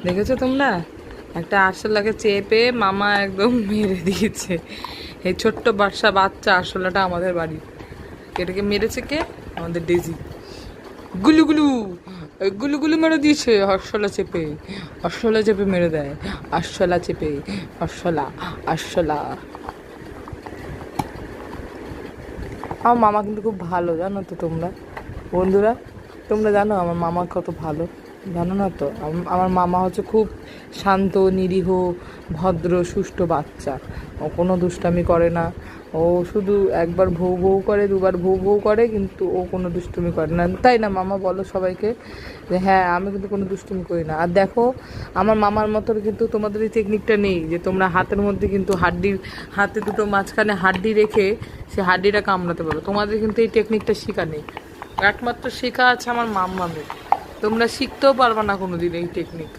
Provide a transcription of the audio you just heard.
দেখেছো তোমরা? একটা আরশোলাকে চেপে মামা একদম মেরে দিয়েছে। এই ছোট্ট বাচ্চা আরশোলাটা আমাদের বাড়ির। এটাকে মেরেছে কে? আমাদের ডেজি। গুলু গুলু, গুলু গুলু মেরে দিয়েছে আরশোলা চেপে। আরশোলা চেপে মেরে দেয়। আরশোলা চেপে, আরশোলা, আরশোলা। আমার মামা কিন্তু খুব ভালো, জানো তো তোমরা বন্ধুরা? তোমরা জানো আমার মামা কত ভালো? জানো না তো? আমার মামা হচ্ছে খুব শান্ত, নিরীহ, ভদ্র, সুষ্ঠু বাচ্চা। ও কোনো দুষ্টামি করে না। ও শুধু একবার ভৌ ভৌ করে, দুবার ভৌ ভৌ করে, কিন্তু ও কোনো দুষ্টুমি করে না। তাই না মামা, বলো সবাইকে যে হ্যাঁ আমি কিন্তু কোনো দুষ্টুমি করি না। আর দেখো আমার মামার মতো কিন্তু তোমাদের এই টেকনিকটা নেই যে তোমরা হাতের মধ্যে কিন্তু হাতে দুটো মাঝখানে হাড্ডি রেখে সে হাড্ডিটা কামড়াতে পারো। তোমাদের কিন্তু এই টেকনিকটা শেখা নেই। একমাত্র শেখা আছে আমার মাম্মামের। তোমরা শিখতেও পারবে না কোনোদিন এই টেকনিক।